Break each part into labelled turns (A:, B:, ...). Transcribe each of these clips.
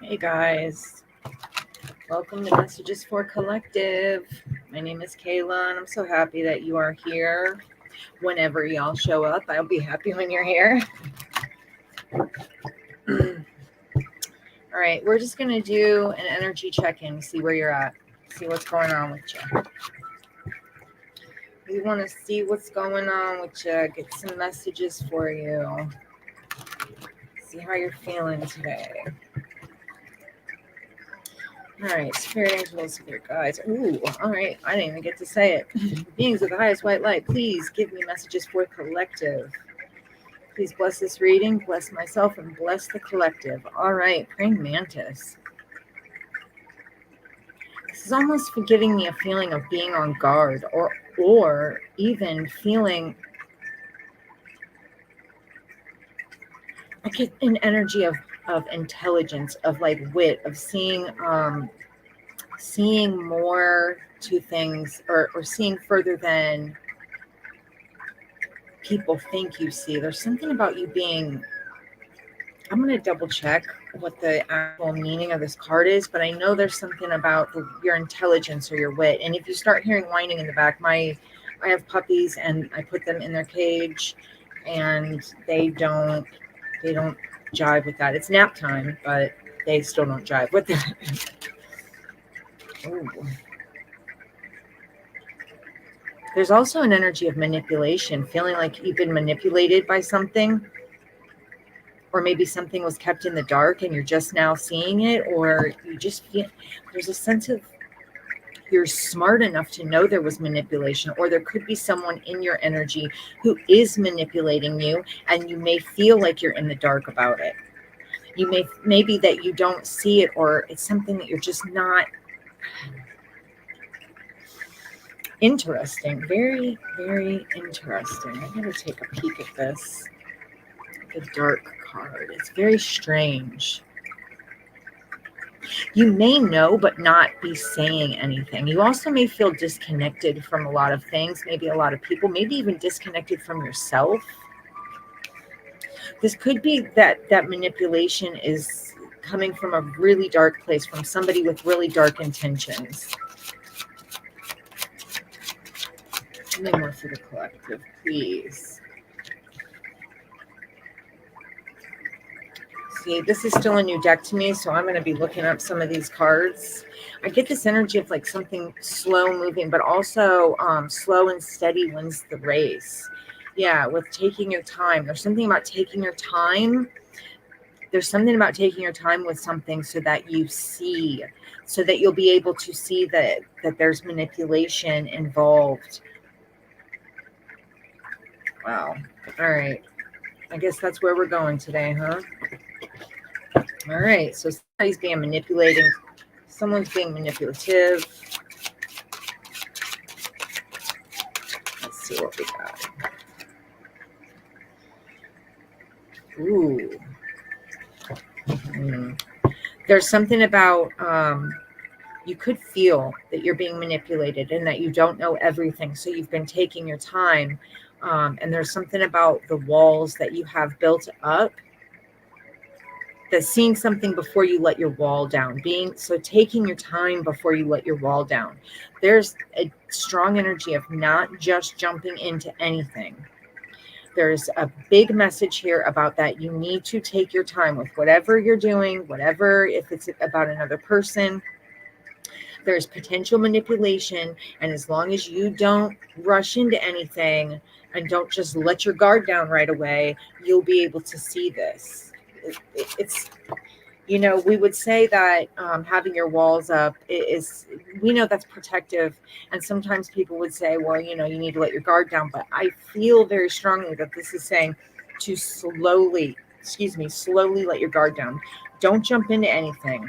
A: Hey guys, welcome to Messages for Collective. My name is Kayla and I'm so happy that you are here. Whenever y'all show up, I'll be happy when you're here. All right, we're just going to do an energy check-in, see where you're at, see what's going on with you. We want to see what's going on with you, get some messages for you, see how you're feeling today. All right, spirit angels, spirit guides. Ooh, all right, I didn't even get to say it. Beings of the highest white light, please give me messages for collective. Please bless this reading, bless myself, and bless the collective. All right, praying mantis. This is almost giving me a feeling of being on guard, or even feeling. I get an energy of intelligence, of like wit, of seeing more to things, or seeing further than people think you see. There's something about you being, I'm going to double check what the actual meaning of this card is, but I know there's something about your intelligence or your wit. And if you start hearing whining in the back, I have puppies and I put them in their cage and they don't jive with that. It's nap time, but they still don't jive with that. Ooh. There's also an energy of manipulation, feeling like you've been manipulated by something, or maybe something was kept in the dark and you're just now seeing it, or you just feel there's a sense of you're smart enough to know there was manipulation, or there could be someone in your energy who is manipulating you, and you may feel like you're in the dark about it. You maybe that you don't see it, or it's something that you're just not. Interesting. Very, very interesting. I'm going to take a peek at this. The dark card. It's very strange. You may know, but not be saying anything. You also may feel disconnected from a lot of things, maybe a lot of people, maybe even disconnected from yourself. This could be that manipulation is coming from a really dark place, from somebody with really dark intentions. No more for the collective, please. See, this is still a new deck to me, so I'm going to be looking up some of these cards. I get this energy of like something slow moving, but also slow and steady wins the race. Yeah, with taking your time. There's something about taking your time. There's something about taking your time with something so that you see, so that you'll be able to see that there's manipulation involved. Wow. All right. I guess that's where we're going today, huh? All right. So somebody's being manipulating. Someone's being manipulative. Let's see what we got. Ooh. There's something about you could feel that you're being manipulated and that you don't know everything. So you've been taking your time. And there's something about the walls that you have built up, that's seeing something before you let your wall down. Taking your time before you let your wall down. There's a strong energy of not just jumping into anything. There's a big message here about that. You need to take your time with whatever you're doing, if it's about another person. There's potential manipulation, and as long as you don't rush into anything and don't just let your guard down right away, you'll be able to see this. It's, we would say that having your walls up we know that's protective, and sometimes people would say, well, you need to let your guard down, but I feel very strongly that this is saying to slowly let your guard down. Don't jump into anything.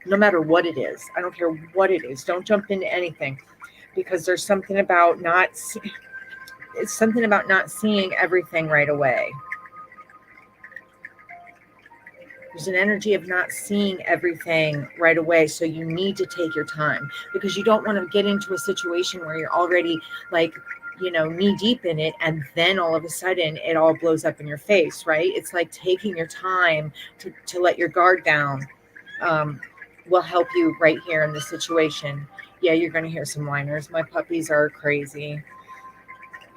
A: No matter what it is. I don't care what it is. Don't jump into anything, because there's something about not seeing everything right away. There's an energy of not seeing everything right away. So you need to take your time, because you don't want to get into a situation where you're already knee deep in it, and then all of a sudden it all blows up in your face, right? It's like taking your time to let your guard down. will help you right here in this situation. Yeah, you're going to hear some whiners. My puppies are crazy.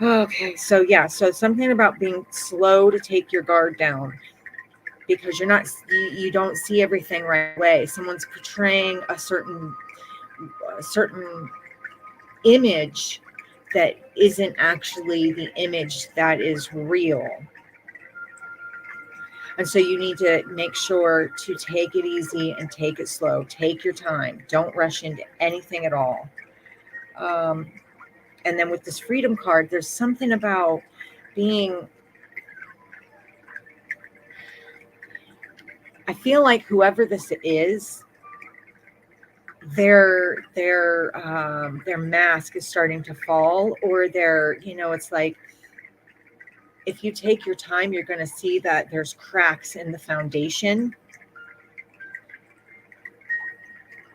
A: Okay, so yeah, so something about being slow to take your guard down because you don't see everything right away. Someone's portraying a certain image that isn't actually the image that is real. And so you need to make sure to take it easy and take it slow. Take your time. Don't rush into anything at all. Um, and then with this freedom card, there's something about being, I feel like whoever this is, their mask is starting to fall, or it's like, if you take your time, you're going to see that there's cracks in the foundation.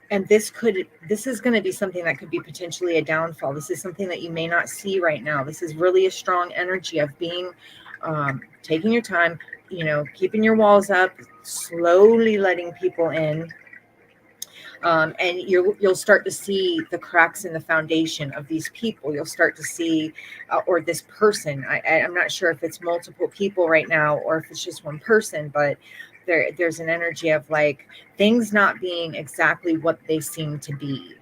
A: And this is going to be something that could be potentially a downfall. This is something that you may not see right now. This is really a strong energy of being, taking your time, keeping your walls up, slowly letting people in. And you'll start to see the cracks in the foundation of these people. You'll start to see, or this person. I'm not sure if it's multiple people right now or if it's just one person, but there's an energy of like things not being exactly what they seem to be.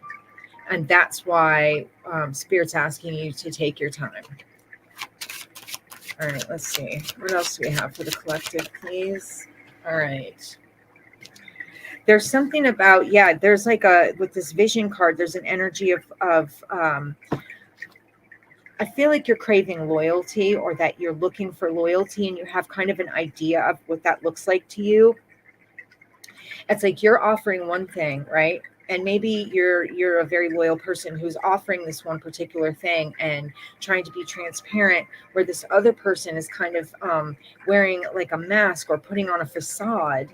A: And that's why Spirit's asking you to take your time. All right, let's see. What else do we have for the collective, please? All right. There's something about, there's like with this vision card, there's an energy of I feel like you're craving loyalty, or that you're looking for loyalty, and you have kind of an idea of what that looks like to you. It's like you're offering one thing, right? And maybe you're a very loyal person who's offering this one particular thing and trying to be transparent, where this other person is kind of wearing like a mask or putting on a facade.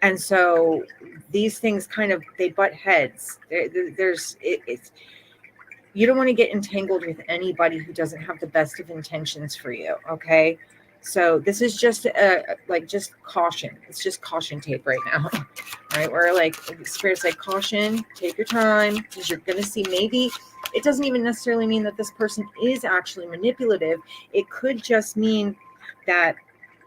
A: And so these things they butt heads. It's you don't want to get entangled with anybody who doesn't have the best of intentions for you. Okay. So this is just just caution. It's just caution tape right now. All right. We're like, Spirit's like, caution, take your time, because you're going to see, maybe it doesn't even necessarily mean that this person is actually manipulative. It could just mean that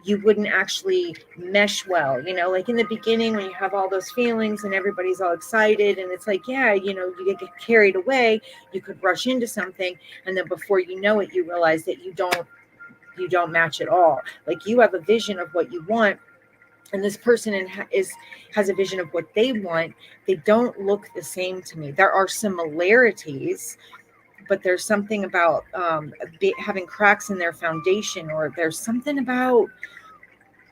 A: you wouldn't actually mesh well, like in the beginning when you have all those feelings and everybody's all excited and it's like, you get carried away, you could rush into something, and then before you know it, you realize that you don't match at all. Like you have a vision of what you want, and this person has a vision of what they want. They don't look the same to me. There are similarities, but there's something about having cracks in their foundation, or there's something about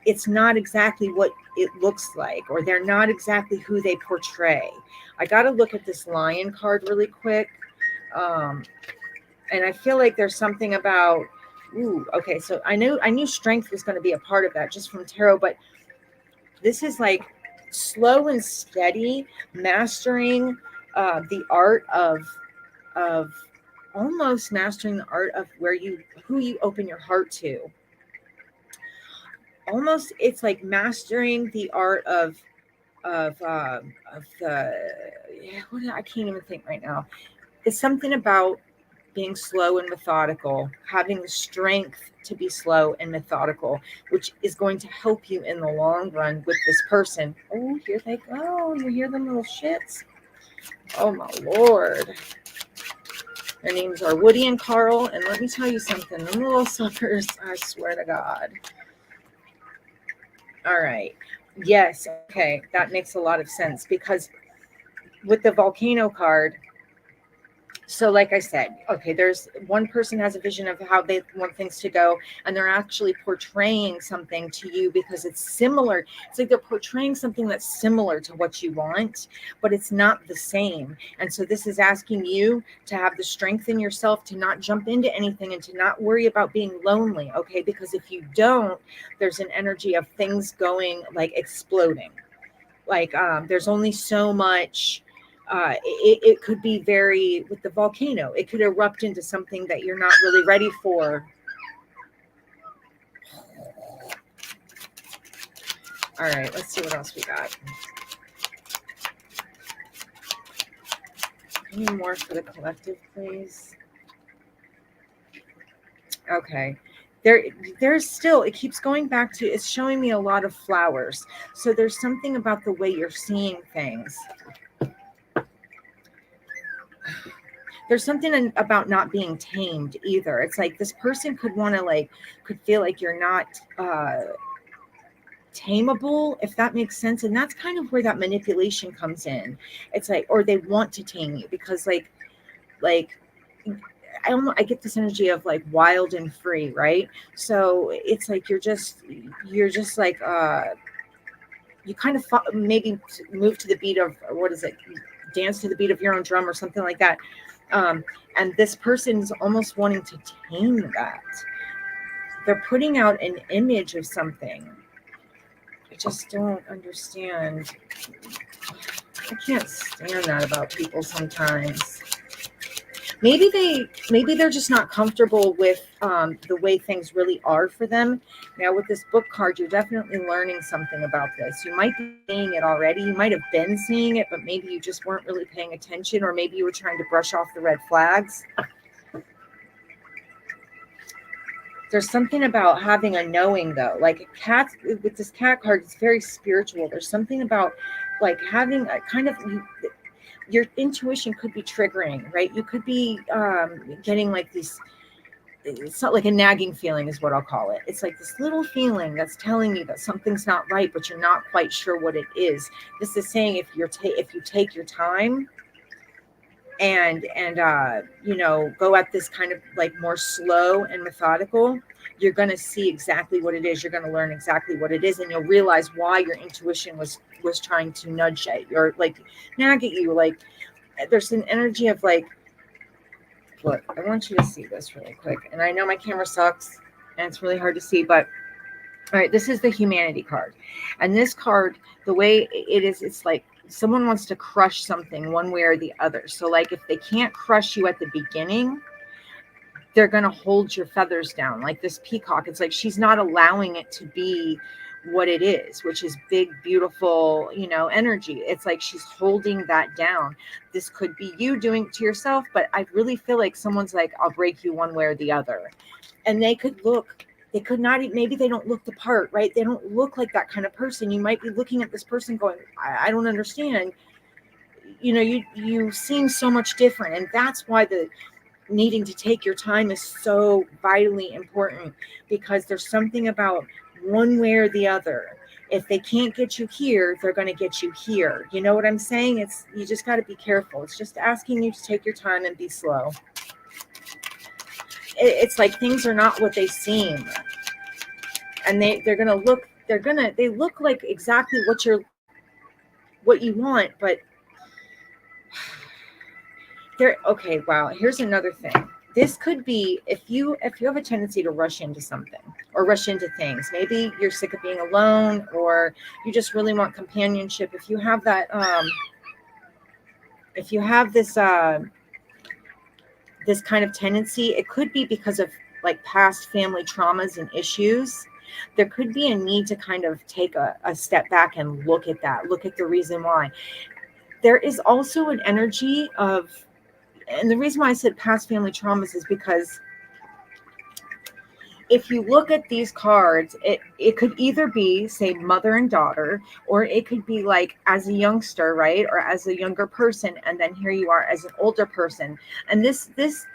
A: it's not exactly what it looks like, or they're not exactly who they portray. I got to look at this Lion card really quick. And I feel like there's something about, okay, so I knew strength was going to be a part of that just from tarot, but this is like slow and steady, mastering the art of almost mastering the art of who you open your heart to. Almost, it's like mastering the art of the, I can't even think right now. It's something about being slow and methodical, having the strength to be slow and methodical, which is going to help you in the long run with this person. Oh, here they go. You hear them little shits? Oh my Lord. Their names are Woody and Carl. And let me tell you something, them little suckers, I swear to God. All right. Yes. Okay. That makes a lot of sense, because with the volcano card, so like I said, okay, there's one person has a vision of how they want things to go, and they're actually portraying something to you because it's similar. It's like they're portraying something that's similar to what you want, but it's not the same. And so this is asking you to have the strength in yourself to not jump into anything and to not worry about being lonely, okay? Because if you don't, there's an energy of things going like exploding. Like there's only so much. It could be with the volcano, it could erupt into something that you're not really ready for. All right, let's see what else we got. Any more for the collective, please? Okay. There's still, it keeps going back to, it's showing me a lot of flowers. So there's something about the way you're seeing things. There's something about not being tamed either. It's like this person could want to could feel like you're not tameable, if that makes sense. And that's kind of where that manipulation comes in. It's like, or they want to tame you because like I get this energy of like wild and free, right? So it's like you're just like you kind of maybe move to the beat of, what is it, dance to the beat of your own drum or something like that. And this person's almost wanting to tame that. They're putting out an image of something. I just don't understand. I can't stand that about people sometimes. Maybe they're just not comfortable with the way things really are for them. Now with this book card, you're definitely learning something about this. You might be seeing it already. You might have been seeing it, but maybe you just weren't really paying attention, or maybe you were trying to brush off the red flags. There's something about having a knowing, though. Like a cat, with this cat card, it's very spiritual. There's something about like having a kind of, your intuition could be triggering, right? You could be getting like these, it's not like a nagging feeling is what I'll call it. It's like this little feeling that's telling you that something's not right, but you're not quite sure what it is. This is saying if you take your time and go at this kind of like more slow and methodical, you're going to see exactly what it is. You're going to learn exactly what it is, and you'll realize why your intuition was trying to nudge at you or like nag at you. Like there's an energy of like, look, I want you to see this really quick. And I know my camera sucks and it's really hard to see, but all right, this is the humanity card. And this card, the way it is, it's like someone wants to crush something one way or the other. So like if they can't crush you at the beginning, they're going to hold your feathers down. Like this peacock, it's like she's not allowing it to be what it is, which is big, beautiful, energy. It's like she's holding that down. This could be you doing it to yourself, but I really feel like someone's like, I'll break you one way or the other. And they could not, maybe they don't look the part, right? They don't look like that kind of person. You might be looking at this person going, I don't understand. You seem so much different. And that's why the needing to take your time is so vitally important, because there's something about one way or the other. If they can't get you here, they're going to get you here. You know what I'm saying? You just got to be careful. It's just asking you to take your time and be slow. It's like things are not what they seem, and they look like exactly what you want, but they're okay. Wow, here's another thing. This could be if you have a tendency to rush into something or rush into things. Maybe you're sick of being alone, or you just really want companionship. If you have that, if you have this this kind of tendency, it could be because of like past family traumas and issues. There could be a need to kind of take a step back and look at the reason why. There is also an energy of, and the reason why I said past family traumas is because if you look at these cards, it could either be, say, mother and daughter, or it could be like as a youngster, right? Or as a younger person. And then here you are as an older person. And if this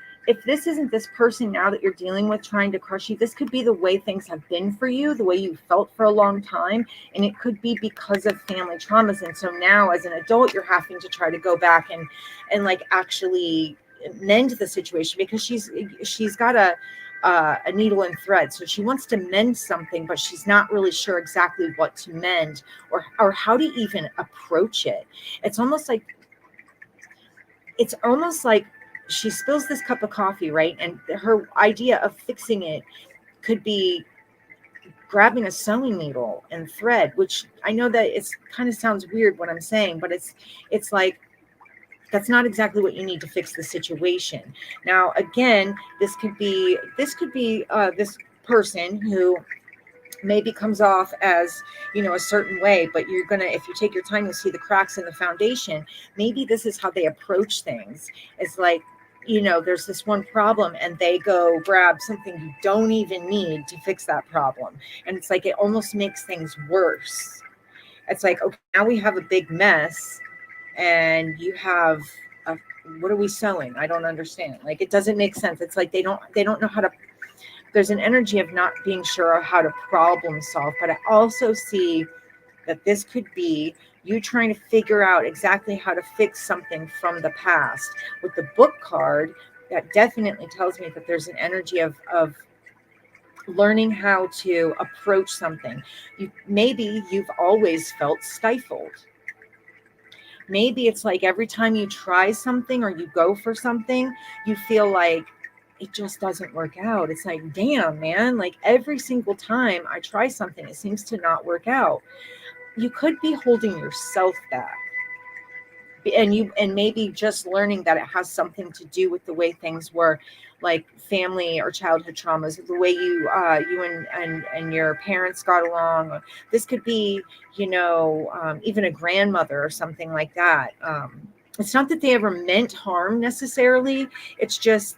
A: isn't this person now that you're dealing with trying to crush you, this could be the way things have been for you, the way you felt for a long time. And it could be because of family traumas. And so now as an adult, you're having to try to go back and like actually mend the situation, because she's got a needle and thread. So she wants to mend something, but she's not really sure exactly what to mend or how to even approach it. It's almost like she spills this cup of coffee, right? And her idea of fixing it could be grabbing a sewing needle and thread, which I know that it's kind of sounds weird what I'm saying, but it's like, that's not exactly what you need to fix the situation. Now, again, this could be this person who maybe comes off as, a certain way, but you're gonna, if you take your time, you'll see the cracks in the foundation. Maybe this is how they approach things. It's like, there's this one problem and they go grab something you don't even need to fix that problem. And it's like, it almost makes things worse. It's like, okay, now we have a big mess, and you have a, what are we sewing? I don't understand. Like, it doesn't make sense. It's like they don't know how to. There's an energy of not being sure how to problem solve. But I also see that this could be you trying to figure out exactly how to fix something from the past. With the book card, that definitely tells me that there's an energy of learning how to approach something. Maybe you've always felt stifled. Maybe it's like every time you try something or you go for something, you feel like it just doesn't work out. It's like, damn, man, like every single time I try something, it seems to not work out. You could be holding yourself back. And maybe just learning that it has something to do with the way things were, like family or childhood traumas, the way you and your parents got along. This could be, even a grandmother or something like that. It's not that they ever meant harm necessarily. It's just,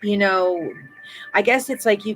A: I guess it's like you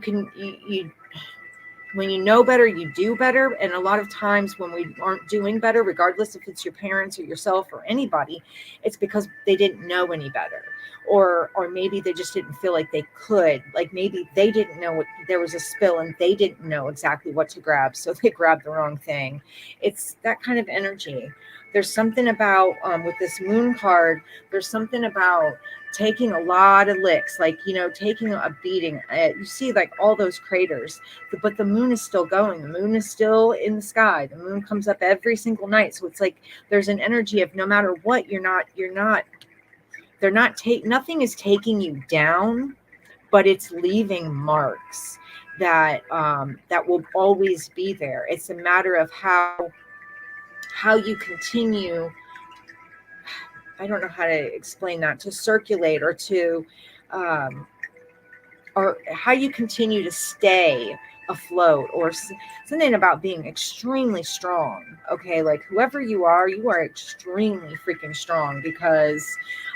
A: when you know better, you do better. And a lot of times when we aren't doing better, regardless if it's your parents or yourself or anybody, it's because they didn't know any better. Or maybe they just didn't feel like they could. Like maybe they didn't know there was a spill and they didn't know exactly what to grab. So they grabbed the wrong thing. It's that kind of energy. There's something about, with this moon card, there's something about taking a lot of licks, like, taking a beating. You see like all those craters, but the moon is still going. The moon is still in the sky. The moon comes up every single night. So it's like there's an energy of no matter what, nothing is taking you down, but it's leaving marks that will always be there. It's a matter of how you continue. I don't know how to explain that, to circulate um, or how you continue to stay afloat, or something about being extremely strong. Okay, like whoever you are extremely freaking strong, because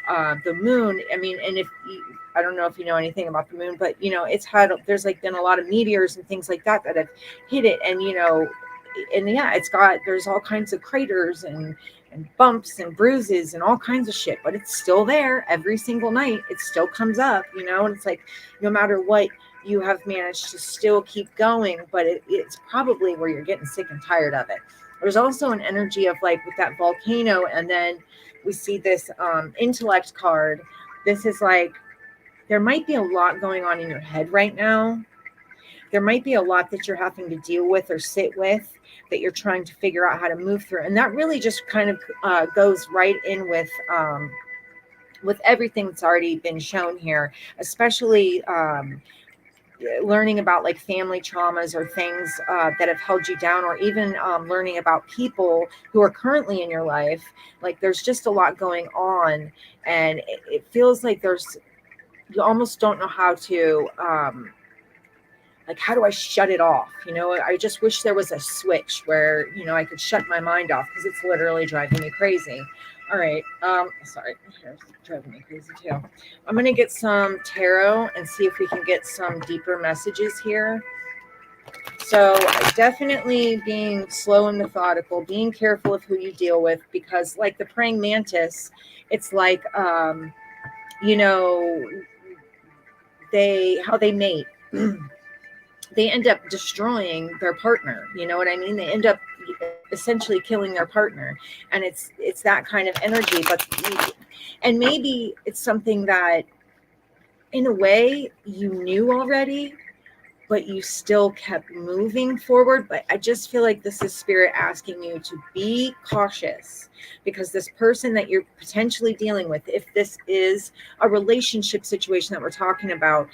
A: the moon, I mean, and if you, I don't know if you know anything about the moon, but there's like been a lot of meteors and things like that have hit it, and yeah, there's all kinds of craters and bumps and bruises and all kinds of shit, but it's still there every single night. It still comes up, and it's like, no matter what, you have managed to still keep going, but it's probably where you're getting sick and tired of it. There's also an energy of like with that volcano, and then we see this intellect card. This is like, there might be a lot going on in your head right now. There might be a lot that you're having to deal with or sit with, that you're trying to figure out how to move through. And that really just kind of goes right in with everything that's already been shown here, especially learning about like family traumas or things that have held you down, or even learning about people who are currently in your life. Like there's just a lot going on, and it feels like you almost don't know how to, like, how do I shut it off? I just wish there was a switch where, I could shut my mind off, because it's literally driving me crazy. All right. Sorry, it's driving me crazy too. I'm going to get some tarot and see if we can get some deeper messages here. So definitely being slow and methodical, being careful of who you deal with, because like the praying mantis, it's like, how they mate. They end up destroying their partner. You know what I mean? They end up essentially killing their partner, and it's that kind of energy. And maybe it's something that, in a way, you knew already, but you still kept moving forward. But I just feel like this is spirit asking you to be cautious, because this person that you're potentially dealing with, if this is a relationship situation that we're talking about,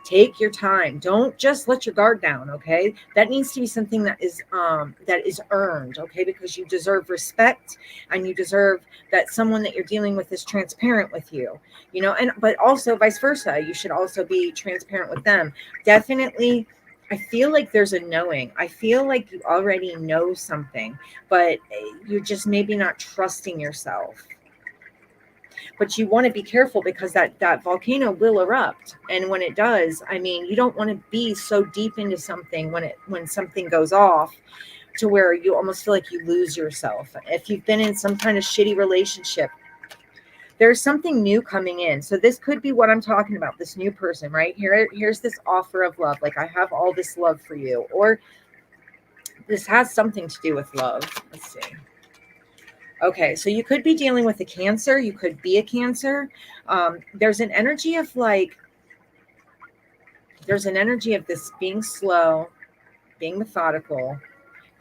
A: take your time. Don't just let your guard down. Okay. That needs to be something that is earned. Okay. Because you deserve respect, and you deserve that someone that you're dealing with is transparent with you, but also vice versa. You should also be transparent with them. Definitely I feel like there's a knowing. I feel like you already know something, but you're just maybe not trusting yourself. But you want to be careful because that volcano will erupt, and when it does, I mean, you don't want to be so deep into something when something goes off to where you almost feel like you lose yourself. If you've been in some kind of shitty relationship, there's something new coming in. So this could be what I'm talking about, this new person, right? Here's this offer of love. Like, I have all this love for you. Or this has something to do with love. Let's see. Okay, so you could be dealing with a Cancer. You could be a Cancer. There's an energy of this being slow, being methodical.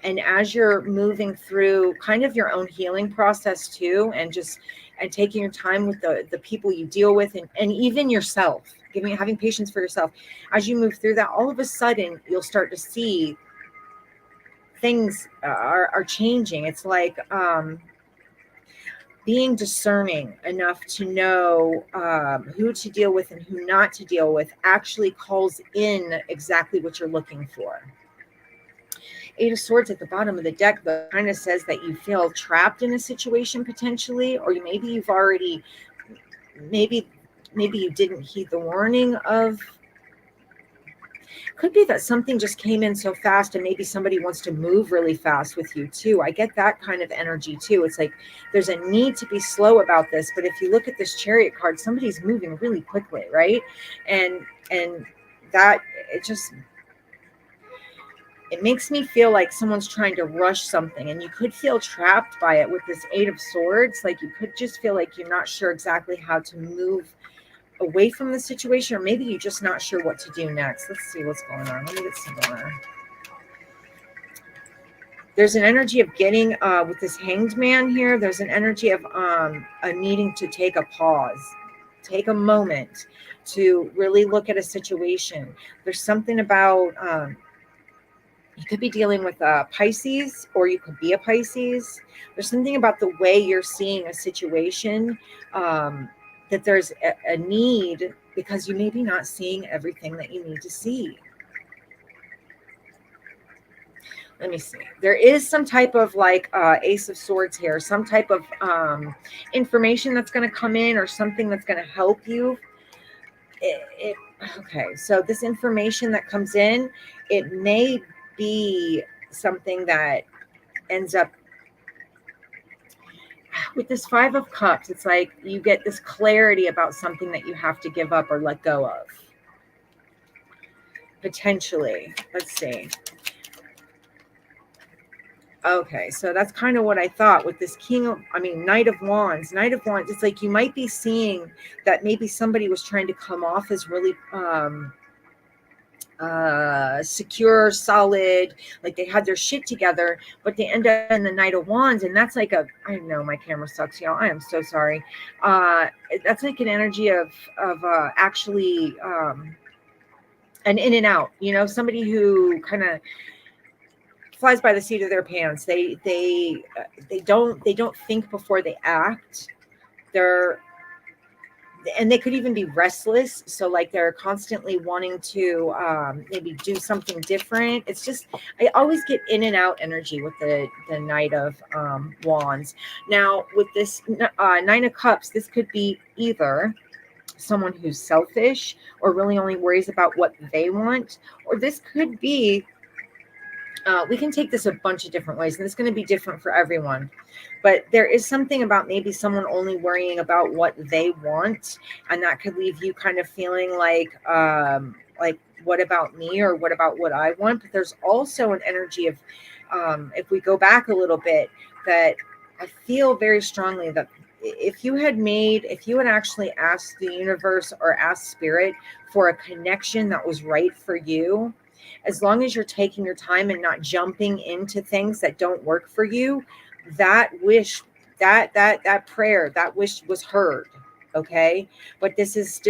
A: And as you're moving through kind of your own healing process too, and taking your time with the people you deal with, and even yourself, having patience for yourself, as you move through that, all of a sudden you'll start to see things are changing. It's like being discerning enough to know who to deal with and who not to deal with actually calls in exactly what you're looking for. Eight of Swords at the bottom of the deck, though, kind of says that you feel trapped in a situation potentially, or maybe you've already, maybe you didn't heed the warning of. Could be that something just came in so fast, and maybe somebody wants to move really fast with you too. I get that kind of energy too. It's like there's a need to be slow about this, but if you look at this Chariot card, somebody's moving really quickly, right? And that it makes me feel like someone's trying to rush something, and you could feel trapped by it with this Eight of Swords. Like, you could just feel like you're not sure exactly how to move away from the situation, or maybe you're just not sure what to do next. Let's see what's going on. Let me get some more. There's an energy of getting with this Hanged Man here. There's an energy of a needing to take a pause, take a moment to really look at a situation. There's something about you could be dealing with a Pisces, or you could be a Pisces. There's something about the way you're seeing a situation, that there's a need, because you may be not seeing everything that you need to see. Let me see. There is some type of like Ace of Swords here, some type of information that's going to come in, or something that's going to help you. Okay, so this information that comes in, it may be something that ends up with this Five of Cups. It's like you get this clarity about something that you have to give up or let go of. Potentially. Let's see. Okay, so that's kind of what I thought with this Knight of Wands. Knight of Wands, it's like you might be seeing that maybe somebody was trying to come off as really secure, solid, like they had their shit together, but they end up in the Knight of Wands, and that's like I know my camera sucks, y'all. I am so sorry. That's like an energy of actually an in and out. Somebody who kind of flies by the seat of their pants. They don't think before they act. And they could even be restless, so like they're constantly wanting to maybe do something different. It's just, I always get in and out energy with the Knight of Wands. Now with this Nine of Cups, this could be either someone who's selfish or really only worries about what they want, or this could be we can take this a bunch of different ways, and it's going to be different for everyone. But there is something about maybe someone only worrying about what they want, and that could leave you kind of feeling like what about me, or what about what I want? But there's also an energy of, if we go back a little bit, that I feel very strongly that if you had actually asked the universe or asked spirit for a connection that was right for you, as long as you're taking your time and not jumping into things that don't work for you, that wish, that prayer, that wish was heard. Okay. But this is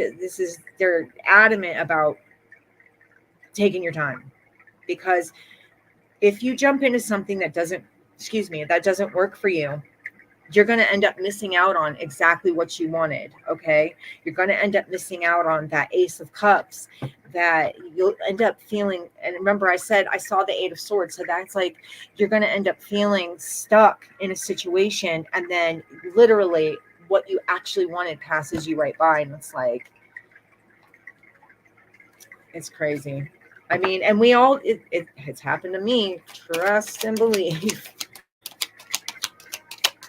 A: they're adamant about taking your time, because if you jump into something that doesn't work for you, you're going to end up missing out on exactly what you wanted. Okay. You're going to end up missing out on that Ace of Cups. that you'll end up feeling, and remember I said I saw the Eight of Swords, so that's like you're going to end up feeling stuck in a situation, and then literally what you actually wanted passes you right by, and it's like, it's crazy. I mean, and we all, it's happened to me. Trust and believe.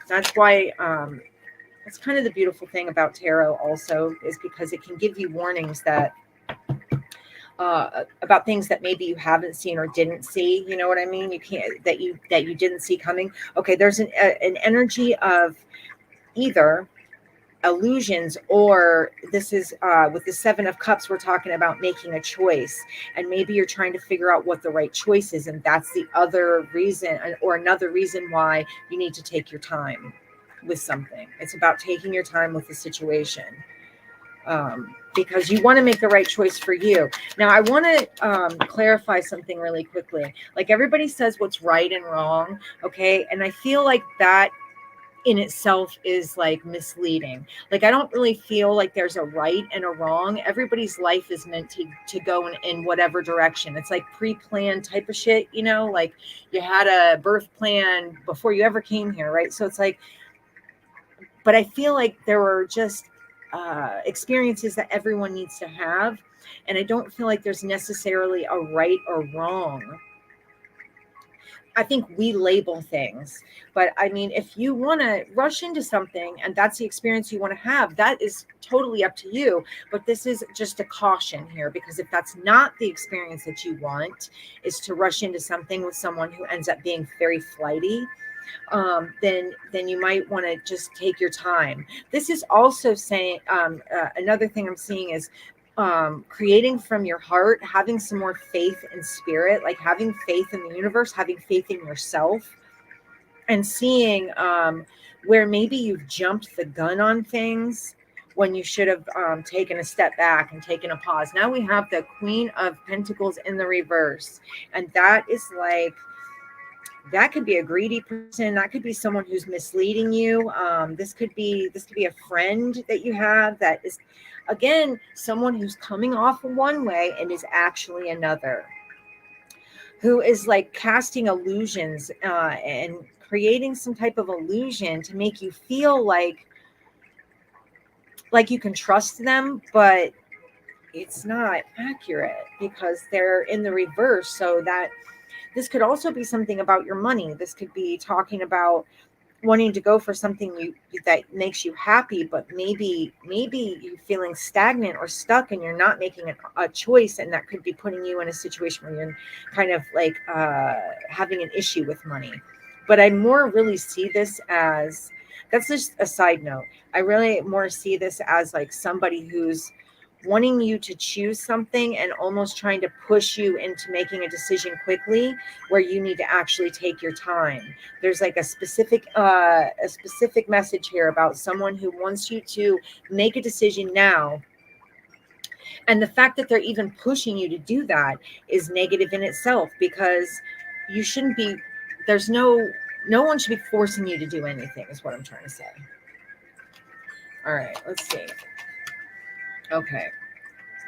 A: That's why that's kind of the beautiful thing about tarot also, is because it can give you warnings that about things that maybe you haven't seen or didn't see. You know what I mean? You can't, that you didn't see coming. Okay, there's an energy of either illusions, or this is with the Seven of Cups, we're talking about making a choice, and maybe you're trying to figure out what the right choice is, and that's the other reason, or another reason why you need to take your time with something. It's about taking your time with the situation, because you want to make the right choice for you. Now, I want to clarify something really quickly. Like, everybody says what's right and wrong, okay? And I feel like that in itself is like misleading. Like, I don't really feel like there's a right and a wrong. Everybody's life is meant to go in whatever direction. It's like pre-planned type of shit, you know, like you had a birth plan before you ever came here, right? So it's like, but I feel like there were just experiences that everyone needs to have, and I don't feel like there's necessarily a right or wrong. I think we label things, but I mean, if you want to rush into something and that's the experience you want to have, that is totally up to you. But this is just a caution here, because if that's not the experience that you want, is to rush into something with someone who ends up being very flighty, then you might want to just take your time. This is also saying, another thing I'm seeing is creating from your heart, having some more faith in spirit, like having faith in the universe, having faith in yourself, and seeing where maybe you've jumped the gun on things when you should have taken a step back and taken a pause. Now we have the Queen of Pentacles in the reverse, and that is like, that could be a greedy person. That could be someone who's misleading you. This could be a friend that you have that is, again, someone who's coming off one way and is actually another, who is like casting illusions and creating some type of illusion to make you feel like you can trust them, but it's not accurate because they're in the reverse. So that this could also be something about your money. This could be talking about wanting to go for something that makes you happy, but maybe you're feeling stagnant or stuck and you're not making a choice, and that could be putting you in a situation where you're kind of like having an issue with money. But I more really see this as, that's just a side note, I really more see this as like somebody who's wanting you to choose something and almost trying to push you into making a decision quickly, where you need to actually take your time. There's like a specific message here about someone who wants you to make a decision now, and the fact that they're even pushing you to do that is negative in itself, because you shouldn't be, there's no one should be forcing you to do anything, is what I'm trying to say. All right, let's see. Okay.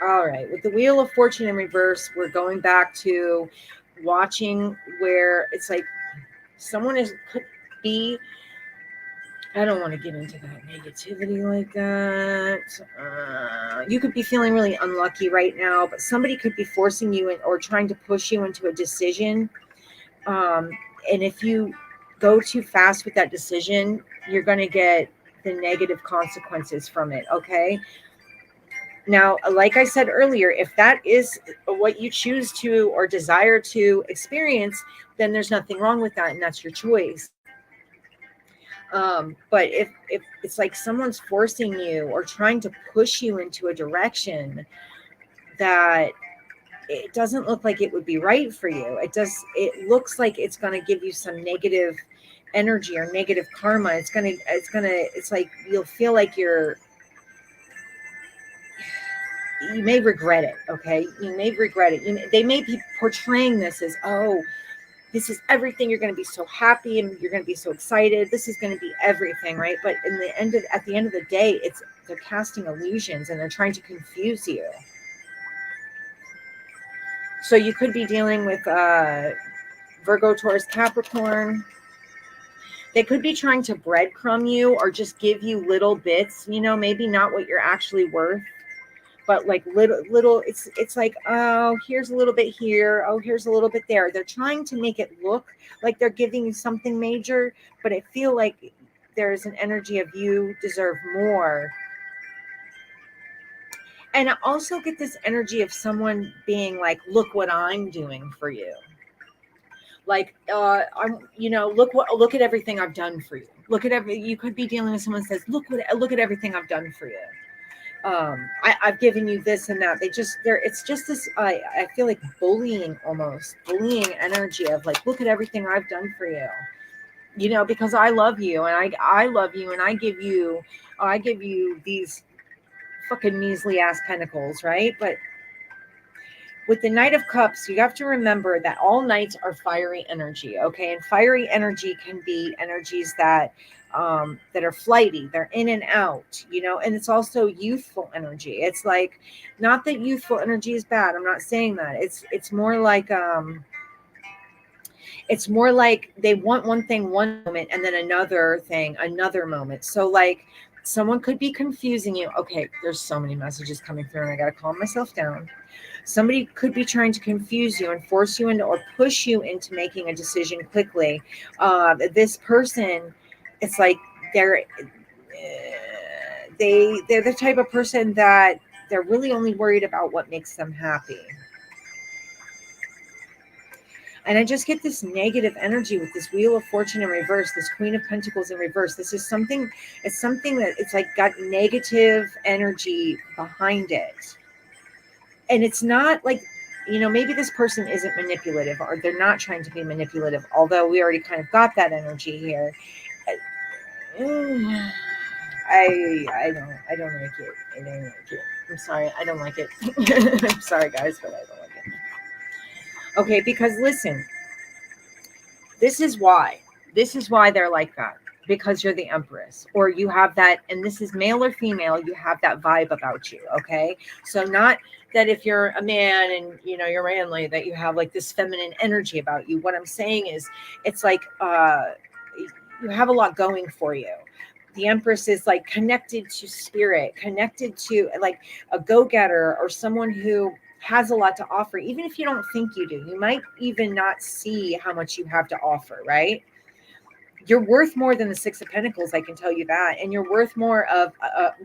A: All right. With the Wheel of Fortune in reverse, we're going back to watching where it's like someone could be, I don't want to get into that negativity like that. You could be feeling really unlucky right now, but somebody could be forcing you in, or trying to push you into a decision. And if you go too fast with that decision, you're going to get the negative consequences from it. Okay. Now, like I said earlier, if that is what you choose to or desire to experience, then there's nothing wrong with that, and that's your choice. But if it's like someone's forcing you or trying to push you into a direction that it doesn't look like it would be right for you, it looks like it's going to give you some negative energy or negative karma. It's like you'll feel like you may regret it. Okay. You may regret it. They may be portraying this as, oh, this is everything. You're going to be so happy and you're going to be so excited. This is going to be everything. Right. But at the end of the day, they're casting illusions and they're trying to confuse you. So you could be dealing with Virgo, Taurus, Capricorn. They could be trying to breadcrumb you or just give you little bits, maybe not what you're actually worth, but like little it's like, oh, here's a little bit here, oh, here's a little bit there. They're trying to make it look like they're giving you something major, but I feel like there's an energy of you deserve more. And I also get this energy of someone being like, look what I'm doing for you. Like, look at everything I've done for you. You could be dealing with someone who says, look at everything I've done for you. I've given you this and that. It's just this, I feel like almost bullying energy of like, look at everything I've done for you, because I love you and I love you and I give you these fucking measly ass pentacles, right? But with the Knight of Cups, you have to remember that all knights are fiery energy, okay? And fiery energy can be energies that are flighty, they're in and out, and it's also youthful energy. It's like, not that youthful energy is bad. I'm not saying that. It's more like they want one thing one moment and then another thing another moment. So like someone could be confusing you. Okay, there's so many messages coming through and I got to calm myself down. Somebody could be trying to confuse you and force you into or push you into making a decision quickly. This person, it's like they're they're the type of person that they're really only worried about what makes them happy. And I just get this negative energy with this Wheel of Fortune in reverse, this Queen of Pentacles in reverse. It's something that it's like got negative energy behind it. And it's not like, maybe this person isn't manipulative or they're not trying to be manipulative, although we already kind of got that energy here. I don't like it. I don't like it. I'm sorry. I don't like it. I'm sorry, guys, but I don't like it. Okay, because listen, this is why. This is why they're like that. Because you're the Empress, or you have that, and this is male or female, you have that vibe about you, okay? So not that if you're a man and you're manly, that you have like this feminine energy about you. What I'm saying is, it's like you have a lot going for you. The Empress is like connected to spirit, connected to like a go-getter or someone who has a lot to offer. Even if you don't think you do, you might even not see how much you have to offer, right? You're worth more than the Six of Pentacles, I can tell you that. And you're worth more of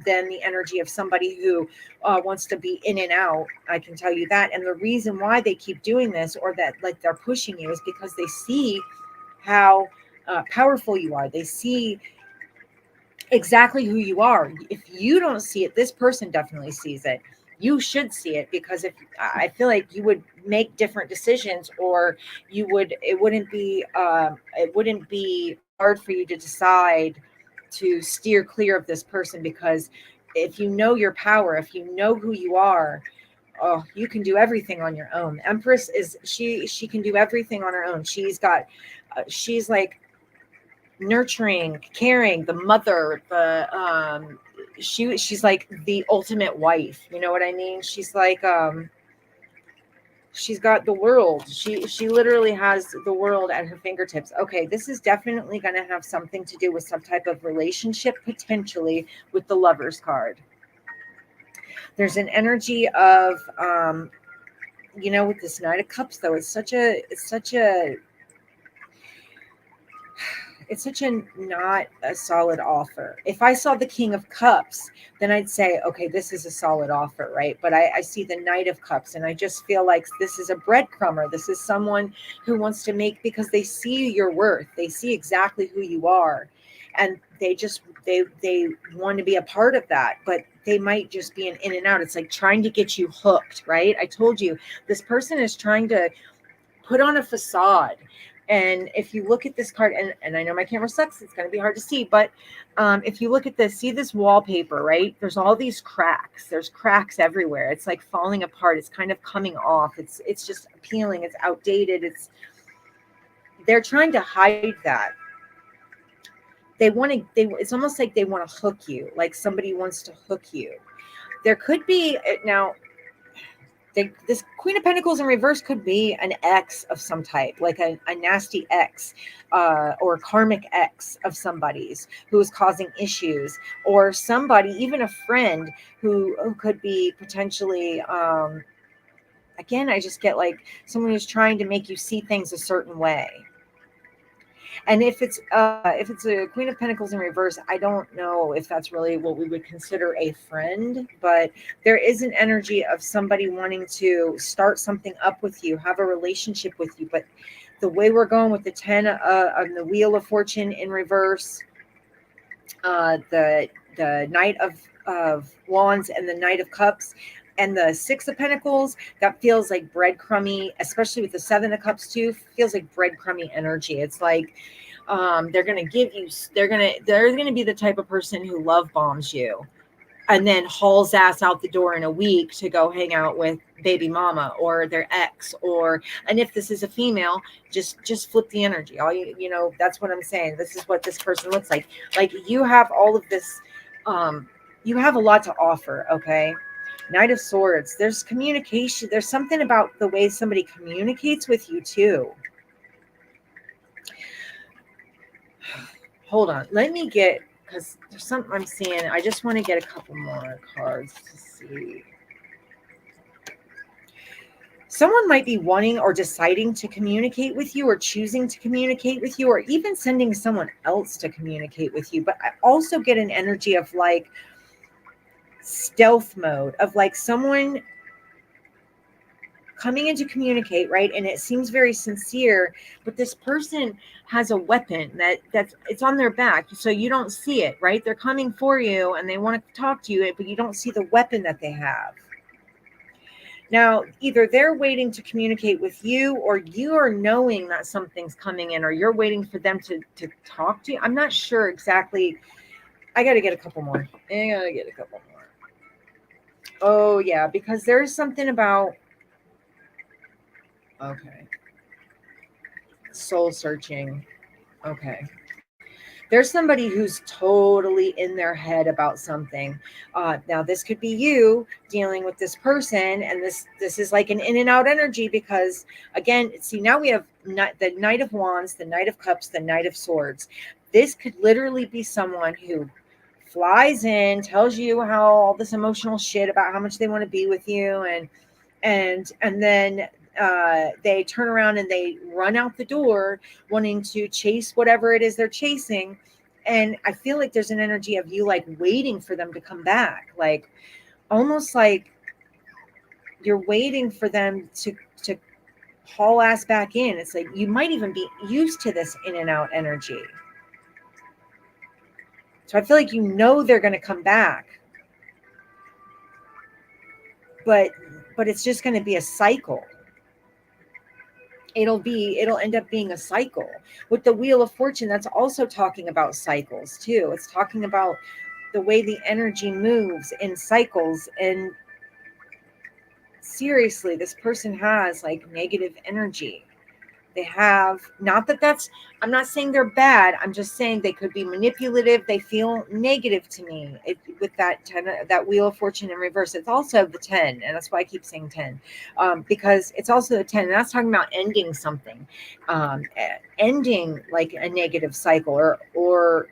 A: than the energy of somebody who wants to be in and out, I can tell you that. And the reason why they keep doing this, or that like they're pushing you, is because they see how powerful you are. They see exactly who you are. If you don't see it, this person definitely sees it. You should see it, because if I feel like you would make different decisions, or it wouldn't be hard for you to decide to steer clear of this person, because if you know your power, if you know who you are, oh, you can do everything on your own. Empress is she can do everything on her own. She's like nurturing, caring, the mother, she's like the ultimate wife. You know what I mean? She's like she's got the world. She literally has the world at her fingertips. Okay, this is definitely going to have something to do with some type of relationship, potentially with the Lovers card. There's an energy of with this Knight of Cups, though, it's such a not a solid offer. If I saw the King of Cups, then I'd say, okay, this is a solid offer, right? But I see the Knight of Cups, and I just feel like this is a breadcrumber. This is someone who wants to make, because they see your worth. They see exactly who you are. And they want to be a part of that, but they might just be an in and out. It's like trying to get you hooked, right? I told you, this person is trying to put on a facade. And if you look at this card, and I know my camera sucks, it's going to be hard to see, but if you look at this, see this wallpaper, right? There's all these cracks. There's cracks everywhere. It's like falling apart. It's kind of coming off. It's just peeling. It's outdated. They're trying to hide that. It's almost like they want to hook you, like somebody wants to hook you. There could be, now, This Queen of Pentacles in reverse could be an ex of some type, like a nasty ex, or karmic ex of somebody's who is causing issues, or somebody, even a friend who could be potentially, again, I just get like someone who's trying to make you see things a certain way. And if it's a Queen of Pentacles in reverse, I don't know if that's really what we would consider a friend, but there is an energy of somebody wanting to start something up with you, have a relationship with you. But the way we're going with the 10 on the Wheel of Fortune in reverse, the Knight of Wands and the Knight of Cups, and the Six of Pentacles, that feels like breadcrumby, especially with the Seven of Cups too, feels like breadcrumby energy. It's like they're gonna give you, they're gonna be the type of person who love bombs you and then hauls ass out the door in a week to go hang out with baby mama or their ex, or, and if this is a female, just flip the energy. All you know, that's what I'm saying. This is what this person looks like. Like, you have all of this, you have a lot to offer. Okay. Knight of Swords, there's communication. There's something about the way somebody communicates with you too. Hold on. Let me get, because there's something I'm seeing. I just want to get a couple more cards to see. Someone might be wanting or deciding to communicate with you, or choosing to communicate with you, or even sending someone else to communicate with you. But I also get an energy of like stealth mode, of like someone coming in to communicate, right? And it seems very sincere, but this person has a weapon that's it's on their back, so you don't see it, right? They're coming for you and they want to talk to you, but you don't see the weapon that they have. Now, either they're waiting to communicate with you, or you are knowing that something's coming in, or you're waiting for them to talk to you. I'm not sure exactly. I got to get a couple more. Oh yeah, because there's something about, okay, soul searching. Okay. There's somebody who's totally in their head about something. Now, this could be you dealing with this person, and this is like an in and out energy, because, again, see, now we have the Knight of Wands, the Knight of Cups, the Knight of Swords. This could literally be someone who flies in, tells you how all this emotional shit about how much they want to be with you, and then they turn around and they run out the door wanting to chase whatever it is they're chasing. And I feel like there's an energy of you like waiting for them to come back, like almost like you're waiting for them to haul ass back in. It's like you might even be used to this in and out energy. So I feel like you know they're going to come back, but it's just going to be a cycle. It'll end up being a cycle. With the Wheel of Fortune, that's also talking about cycles too. It's talking about the way the energy moves in cycles. And seriously, this person has like negative energy. They have, not that that's, I'm not saying they're bad. I'm just saying they could be manipulative. They feel negative to me with that 10, that Wheel of Fortune in reverse. It's also the 10. And that's why I keep saying 10, because it's also the 10. And that's talking about ending something, ending like a negative cycle, or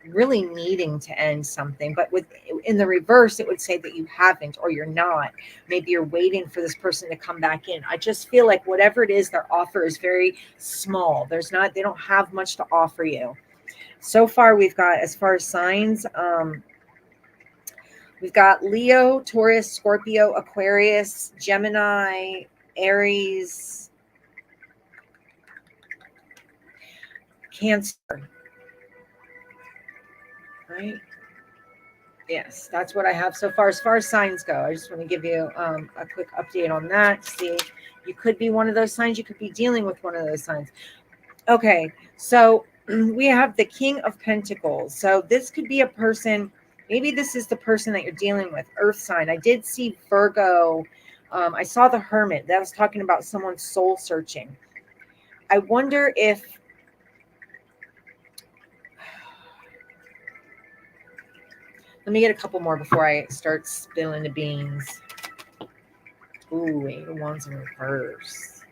A: really needing to end something. But with in the reverse, it would say that you haven't, or you're not. Maybe you're waiting for this person to come back in. I just feel like whatever it is, their offer is very small. They don't have much to offer you. So far, we've got, as far as signs, we've got Leo, Taurus, Scorpio, Aquarius, Gemini, Aries, Cancer. Right? Yes, that's what I have so far. As far as signs go, I just want to give you a quick update on that. See, you could be one of those signs. You could be dealing with one of those signs. Okay, so we have the King of Pentacles. So this could be a person. Maybe this is the person that you're dealing with. Earth sign. I did see Virgo. I saw the Hermit. That was talking about someone soul searching. I wonder if, let me get a couple more before I start spilling the beans. Ooh, 8 of Wands in reverse.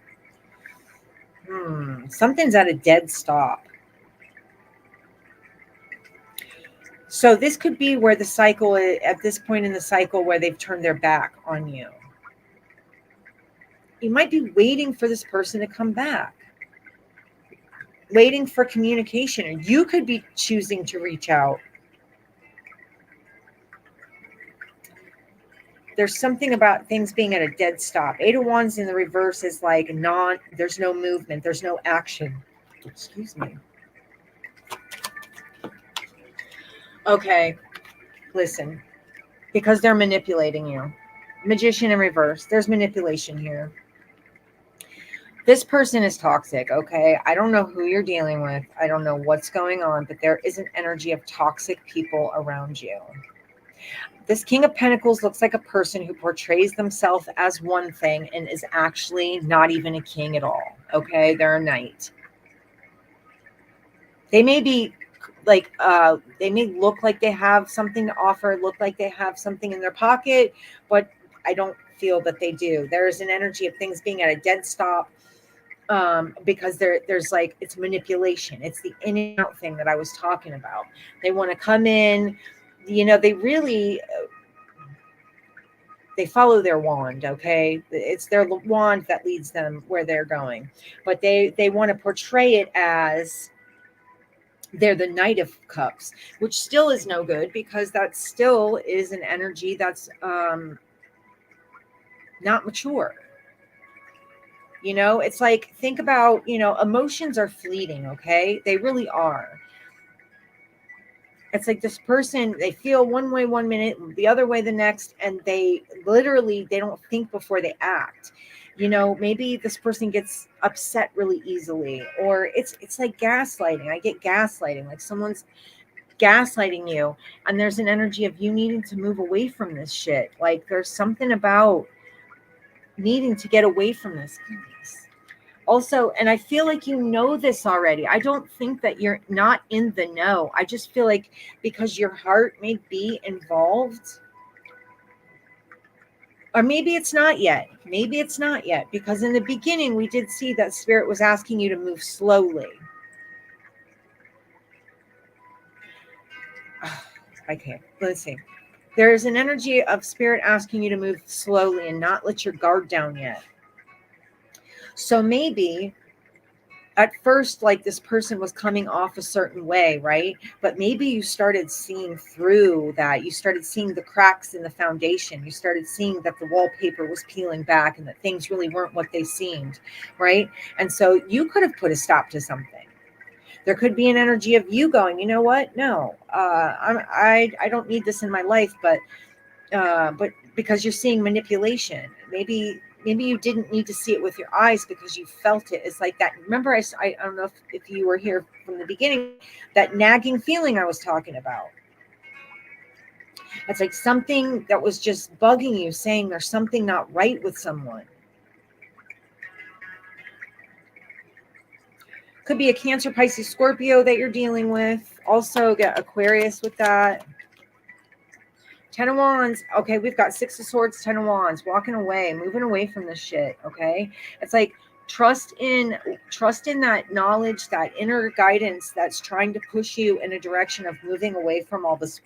A: Something's at a dead stop. So this could be where the cycle, at this point in the cycle, where they've turned their back on you. You might be waiting for this person to come back, waiting for communication, or you could be choosing to reach out. There's something about things being at a dead stop. 8 of Wands in the reverse is like there's no movement, there's no action. Excuse me. Okay, listen, because they're manipulating you. Magician in reverse. There's manipulation here. This person is toxic, okay? I don't know who you're dealing with. I don't know what's going on, but there is an energy of toxic people around you. This King of Pentacles looks like a person who portrays themselves as one thing and is actually not even a king at all, okay? They're a knight. They may be like, they may look like they have something to offer, look like they have something in their pocket, but I don't feel that they do. There is an energy of things being at a dead stop, because there's like, it's manipulation. It's the in and out thing that I was talking about. They want to come in, they really, they follow their wand, okay? It's their wand that leads them where they're going. But they want to portray it as they're the Knight of Cups, which still is no good, because that still is an energy that's not mature. It's like, think about, emotions are fleeting, okay? They really are. It's like this person, they feel one way 1 minute, the other way the next, and they don't think before they act. Maybe this person gets upset really easily, or it's like gaslighting. I get gaslighting, like someone's gaslighting you, and there's an energy of you needing to move away from this shit. Like, there's something about needing to get away from this. Also, and I feel like this already. I don't think that you're not in the know. I just feel like, because your heart may be involved, or maybe it's not yet. Maybe it's not yet, because in the beginning we did see that Spirit was asking you to move slowly. I can't. Let's see. There is an energy of Spirit asking you to move slowly and not let your guard down yet. So maybe at first, like, this person was coming off a certain way, right? But maybe you started seeing through that. You started seeing the cracks in the foundation. You started seeing that the wallpaper was peeling back and that things really weren't what they seemed, right? And so you could have put a stop to something. There could be an energy of you going, you know what? No, I don't need this in my life, but because you're seeing manipulation, maybe you didn't need to see it with your eyes because you felt it. It's like that. Remember, I don't know if you were here from the beginning, that nagging feeling I was talking about. It's like something that was just bugging you, saying there's something not right with someone. Could be a Cancer, Pisces, Scorpio that you're dealing with. Also get Aquarius with that. 10 of Wands. Okay, we've got 6 of Swords, 10 of Wands. Walking away, moving away from this shit, okay? It's like, trust in that knowledge, that inner guidance that's trying to push you in a direction of moving away from all this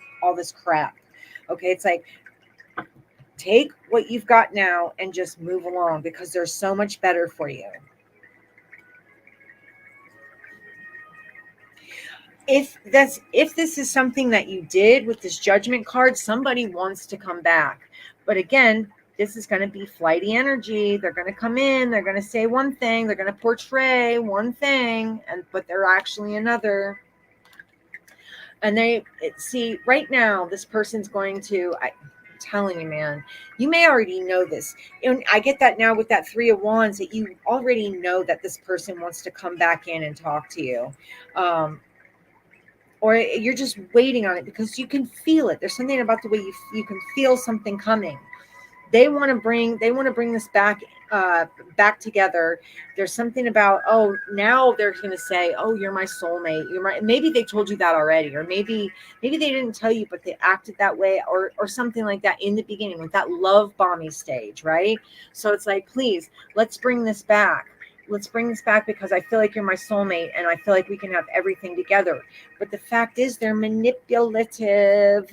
A: crap. Okay, it's like, take what you've got now and just move along, because there's so much better for you. If this is something that you did with this Judgment card, somebody wants to come back. But again, this is going to be flighty energy. They're going to come in, they're going to say one thing, they're going to portray one thing, but they're actually another. And see, right now, this person's going to, I'm telling you, man, you may already know this. And I get that now with that 3 of Wands, that you already know that this person wants to come back in and talk to you. Or you're just waiting on it because you can feel it. There's something about the way you can feel something coming. They want to bring this back back together. There's something about, oh, now they're going to say, oh, you're my soulmate. You're my, maybe they told you that already, or maybe they didn't tell you, but they acted that way, or something like that in the beginning with that love bombing stage, right? So it's like, please, let's bring this back. Let's bring this back because I feel like you're my soulmate and I feel like we can have everything together. But the fact is, they're manipulative.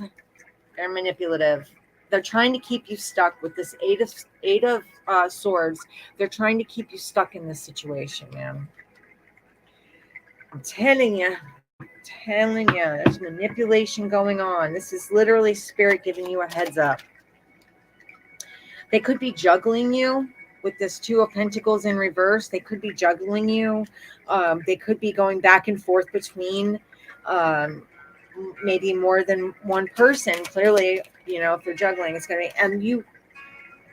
A: They're manipulative. They're trying to keep you stuck with this eight of swords. They're trying to keep you stuck in this situation, man. I'm telling you. Telling you, there's manipulation going on. This is literally spirit giving you a heads up. They could be juggling you with this Two of Pentacles in reverse. They could be juggling you. They could be going back and forth between maybe more than one person. Clearly, if they're juggling, it's going to be, and you,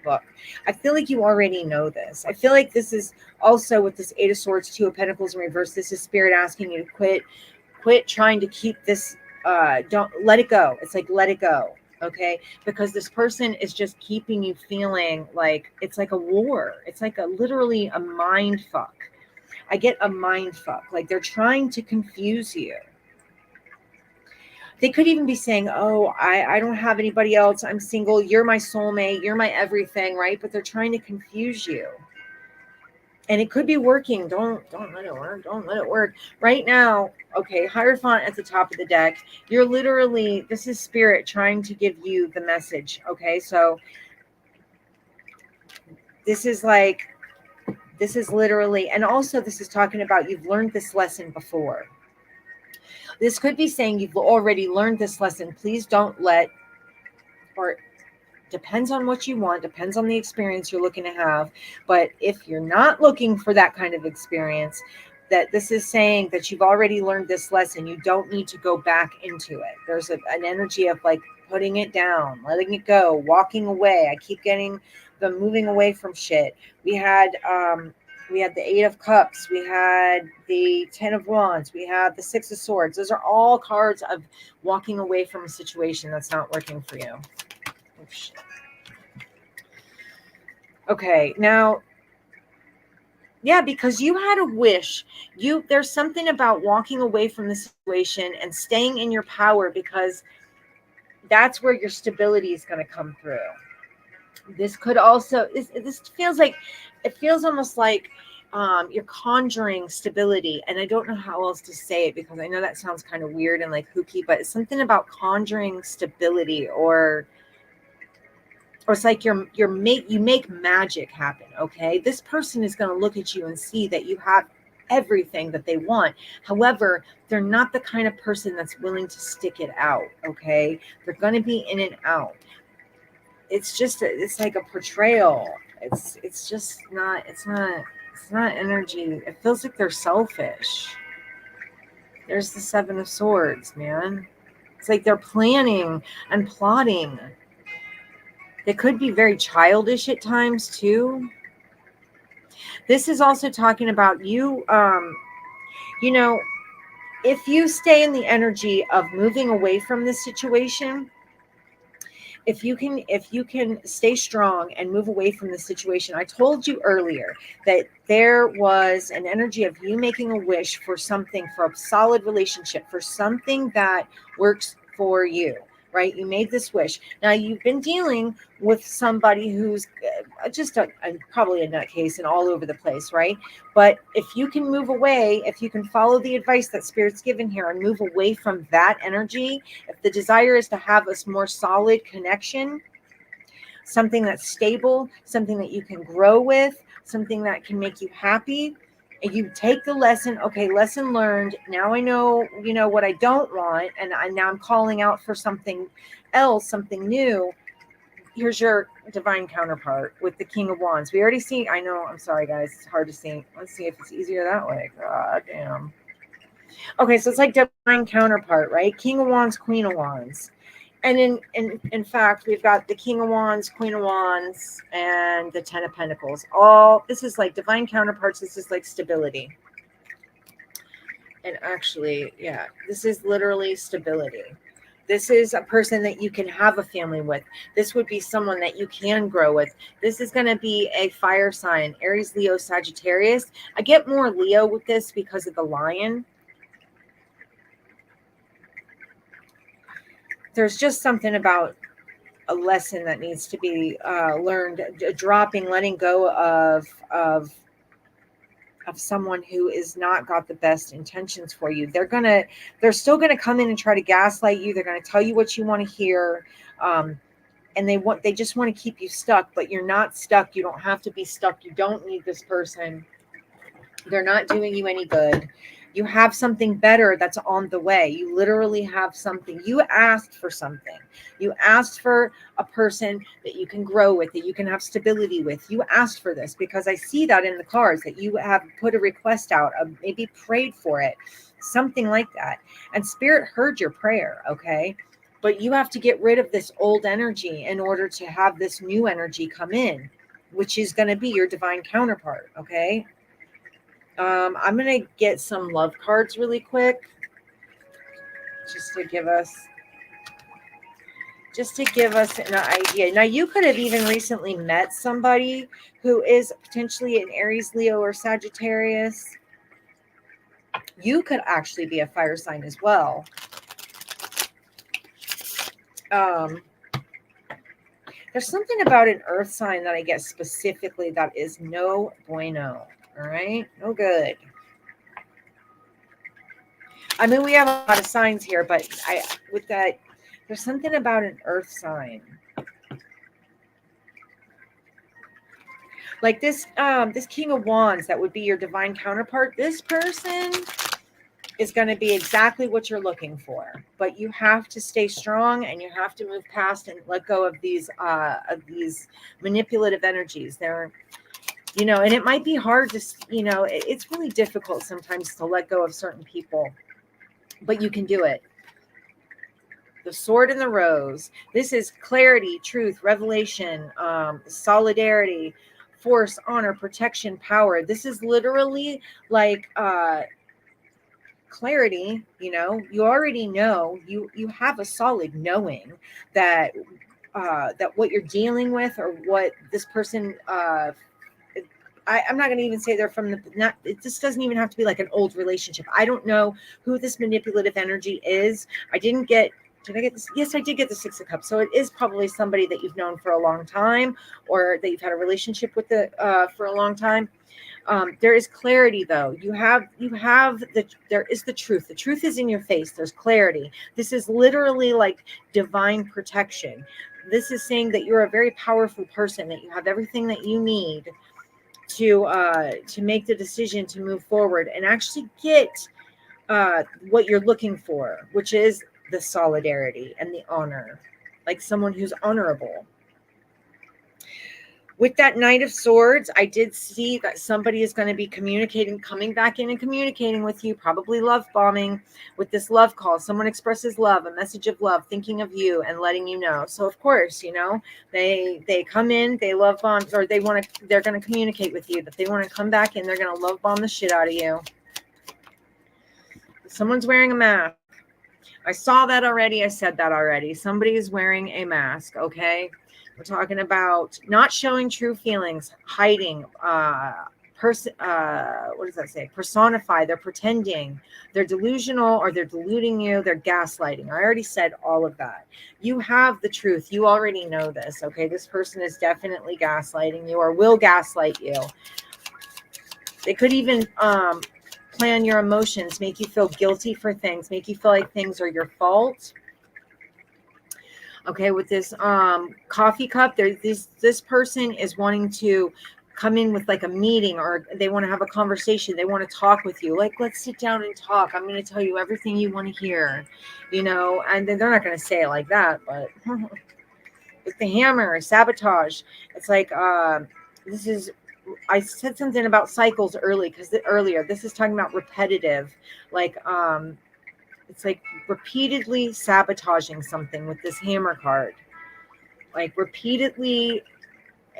A: look, I feel like you already know this. I feel like this is also with this Eight of Swords, Two of Pentacles in reverse. This is spirit asking you to quit trying to keep this, don't let it go. It's like, let it go. Okay. Because this person is just keeping you feeling like it's like a war. It's like literally a mind fuck. I get a mind fuck. Like they're trying to confuse you. They could even be saying, oh, I don't have anybody else. I'm single. You're my soulmate. You're my everything. Right. But they're trying to confuse you. And it could be working. Don't let it work. Don't let it work. Right now, okay, Hierophant at the top of the deck. You're literally, this is spirit trying to give you the message. Okay, so this is literally, and also this is talking about you've learned this lesson before. This could be saying you've already learned this lesson. Please don't let, or depends on what you want, depends on the experience you're looking to have. But if you're not looking for that kind of experience, that this is saying that you've already learned this lesson. You don't need to go back into it. There's an energy of like putting it down, letting it go, walking away. I keep getting the moving away from shit. We had the Eight of Cups. We had the Ten of Wands. We had the Six of Swords. Those are all cards of walking away from a situation that's not working for you. Oh, shit. Okay, now, yeah, because you had a wish. There's something about walking away from the situation and staying in your power, because that's where your stability is going to come through. This could also, this feels like, it feels almost like you're conjuring stability. And I don't know how else to say it, because I know that sounds kind of weird and like kooky, but it's something about conjuring stability, or it's like you make magic happen. Okay, this person is going to look at you and see that you have everything that they want. However, they're not the kind of person that's willing to stick it out. Okay, they're going to be in and out. It's like a portrayal. It's just not, it's not energy. It feels like they're selfish. There's the Seven of Swords, man. It's like they're planning and plotting. They could be very childish at times too. This is also talking about you, if you stay in the energy of moving away from this situation, if you can stay strong and move away from the situation. I told you earlier that there was an energy of you making a wish for something, for a solid relationship, for something that works for you, right? You made this wish. Now you've been dealing with somebody who's just probably a nutcase and all over the place, right? But if you can move away, if you can follow the advice that Spirit's given here and move away from that energy, if the desire is to have a more solid connection, something that's stable, something that you can grow with, something that can make you happy, and you take the lesson, okay, lesson learned. Now I know, what I don't want, and now I'm calling out for something else, something new. Here's your divine counterpart with the King of Wands. We already see, I know, I'm sorry guys, it's hard to see. Let's see if it's easier that way. God damn. Okay, so it's like divine counterpart, right? King of Wands, Queen of Wands. And in fact, we've got the King of Wands, Queen of Wands, and the Ten of Pentacles. All this is like divine counterparts. This is like stability. And actually, yeah, this is literally stability. This is a person that you can have a family with. This would be someone that you can grow with. This is going to be a fire sign, Aries, Leo, Sagittarius. I get more Leo with this because of the lion. There's just something about a lesson that needs to be learned, dropping, letting go of someone who is not got the best intentions for you. They're still gonna come in and try to gaslight you. They're gonna tell you what you want to hear, and they just want to keep you stuck. But you're not stuck. You don't have to be stuck. You don't need this person. They're not doing you any good. You have something better that's on the way. You literally have something. You asked for something. You asked for a person that you can grow with, that you can have stability with. You asked for this because I see that in the cards, that you have put a request out, maybe prayed for it, something like that. And Spirit heard your prayer, okay? But you have to get rid of this old energy in order to have this new energy come in, which is going to be your divine counterpart, okay? I'm going to get some love cards really quick just to give us an idea. Now, you could have even recently met somebody who is potentially an Aries, Leo, or Sagittarius. You could actually be a fire sign as well. There's something about an earth sign that I get specifically that is no bueno. All right, no good. I mean, we have a lot of signs here, but there's something about an earth sign. Like this King of Wands, that would be your divine counterpart. This person is going to be exactly what you're looking for, but you have to stay strong and you have to move past and let go of these manipulative energies. And it might be hard to, it's really difficult sometimes to let go of certain people, but you can do it. The Sword and the Rose. This is clarity, truth, revelation, solidarity, force, honor, protection, power. This is literally like clarity. You already know, you have a solid knowing that what you're dealing with, or what this person I'm not going to even say they're from this doesn't even have to be like an old relationship. I don't know who this manipulative energy is. Did I get this? Yes, I did get the Six of Cups. So it is probably somebody that you've known for a long time, or that you've had a relationship with for a long time. There is clarity, though. There is the truth. The truth is in your face. There's clarity. This is literally like divine protection. This is saying that you're a very powerful person, that you have everything that you need to make the decision to move forward and actually get what you're looking for, which is the solidarity and the honor, like someone who's honorable. With that Knight of Swords, I did see that somebody is going to be coming back in and communicating with you, probably love bombing with this love call. Someone expresses love, a message of love, thinking of you and letting you know. So of course, they come in, they love bomb, or they're going to communicate with you that they want to come back in. They're going to love bomb the shit out of you. Someone's wearing a mask. I saw that already. I said that already. Somebody is wearing a mask. Okay. We're talking about not showing true feelings, hiding, what does that say? Personify. They're pretending. They're delusional, or they're deluding you. They're gaslighting. I already said all of that. You have the truth. You already know this. Okay. This person is definitely gaslighting you, or will gaslight you. They could even, plan your emotions, make you feel guilty for things, make you feel like things are your fault. Okay, with this coffee cup, this person is wanting to come in with like a meeting, or they want to have a conversation. They want to talk with you. Like, let's sit down and talk. I'm going to tell you everything you want to hear, and then they're not going to say it like that, but with the hammer, sabotage. It's like, I said something about cycles earlier. This is talking about repetitive, like, it's like repeatedly sabotaging something with this hammer card. Like repeatedly,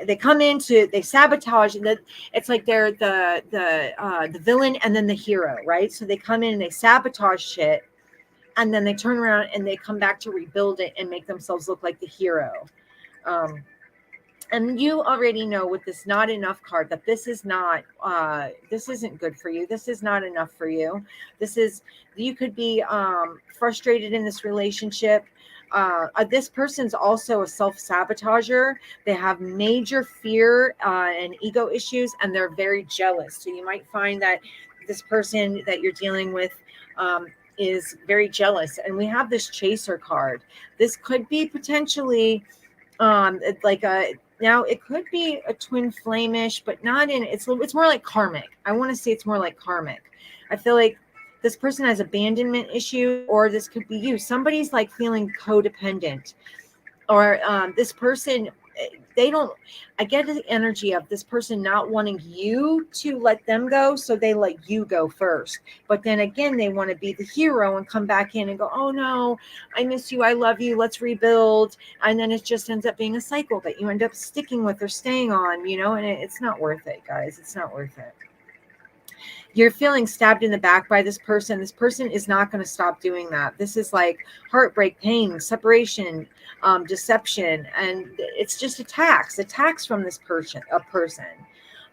A: they come into, they sabotage, and it's like they're the villain and then the hero, right? So they come in and they sabotage shit, and then they turn around and they come back to rebuild it and make themselves look like the hero. And you already know with this not enough card that this is not, this isn't good for you. This is not enough for you. This is, you could be frustrated in this relationship. This person's also a self-sabotager. They have major fear and ego issues, and they're very jealous. So you might find that this person that you're dealing with is very jealous. And we have this chaser card. This could be potentially like a, now it could be a twin flamish, but not in, it's more like karmic. I want to say it's more like karmic. I feel like this person has abandonment issue, or this could be you. Somebody's like feeling codependent, or this person, they don't, I get the energy of this person not wanting you to let them go, so they let you go first. But then again, they want to be the hero and come back in and go, oh no, I miss you, I love you, let's rebuild. And then it just ends up being a cycle that you end up sticking with or staying on, you know, and it's not worth it, guys. It's not worth it. You're feeling stabbed in the back by this person. This person is not going to stop doing that. This is like heartbreak, pain, separation, deception, and it's just attacks from this person.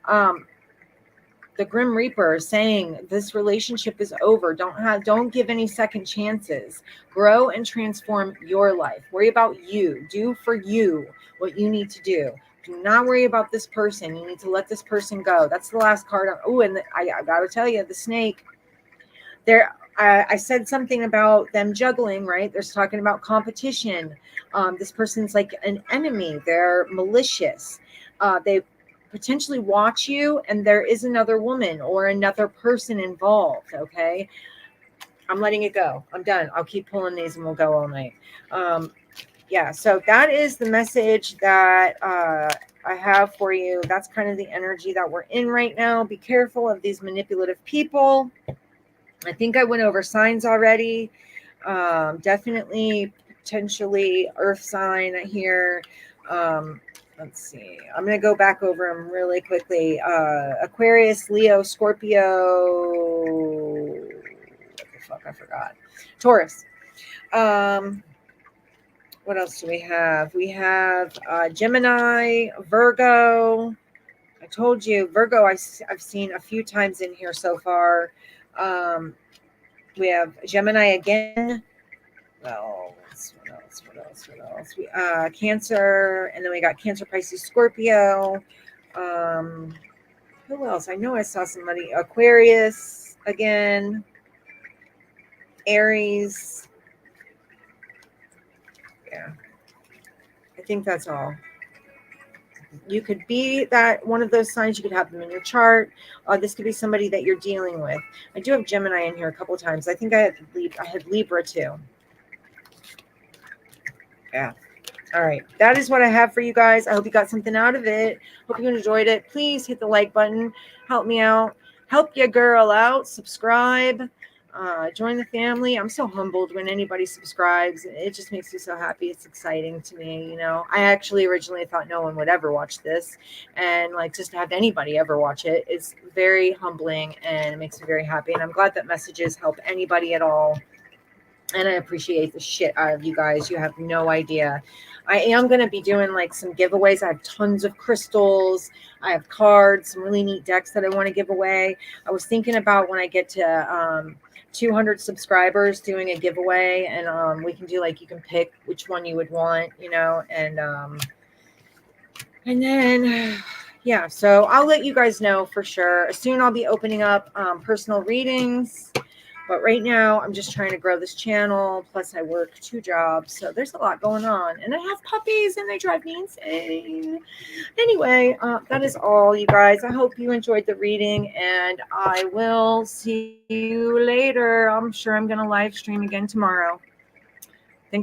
A: The Grim Reaper is saying this relationship is over. Don't give any second chances. Grow and transform your life. Worry about you. Do for you what you need to do. Do not worry about this person. You need to let this person go. That's the last card. Oh, and I got to tell you, the snake. There, I said something about them juggling, right? They're talking about competition. This person's like an enemy. They're malicious. They potentially watch you, and there is another woman or another person involved. Okay, I'm letting it go. I'm done. I'll keep pulling these, and we'll go all night. Yeah, so that is the message that I have for you. That's kind of the energy that we're in right now. Be careful of these manipulative people. I think I went over signs already. Definitely, potentially earth sign here. Let's see. I'm going to go back over them really quickly. Aquarius, Leo, Scorpio. What the fuck? I forgot. Taurus. What else do we have? We have Gemini, Virgo. I told you, Virgo, I've seen a few times in here so far. We have Gemini again. Well, what else? Cancer, and then we got Cancer, Pisces, Scorpio. Who else? I know I saw somebody. Aquarius again. Aries. Yeah, I think that's all. You could be that one of those signs. You could have them in your chart. This could be somebody that you're dealing with. I do have Gemini in here a couple of times. I think I had Libra too. Yeah. All right. That is what I have for you guys. I hope you got something out of it. Hope you enjoyed it. Please hit the like button. Help me out. Help your girl out. Subscribe. Join the family. I'm so humbled when anybody subscribes. It just makes me so happy. It's exciting to me. You know, I actually originally thought no one would ever watch this, and like just to have anybody ever watch it is very humbling, and it makes me very happy. And I'm glad that messages help anybody at all. And I appreciate the shit out of you guys. You have no idea. I am going to be doing like some giveaways. I have tons of crystals. I have cards, some really neat decks that I want to give away. I was thinking about when I get to 200 subscribers doing a giveaway, and we can do like, you can pick which one you would want, you know, and then yeah, so I'll let you guys know for sure. Soon I'll be opening up personal readings. But right now, I'm just trying to grow this channel. Plus, I work 2 jobs. So there's a lot going on. And I have puppies, and they drive me insane. Anyway, that is all, you guys. I hope you enjoyed the reading. And I will see you later. I'm sure I'm going to live stream again tomorrow.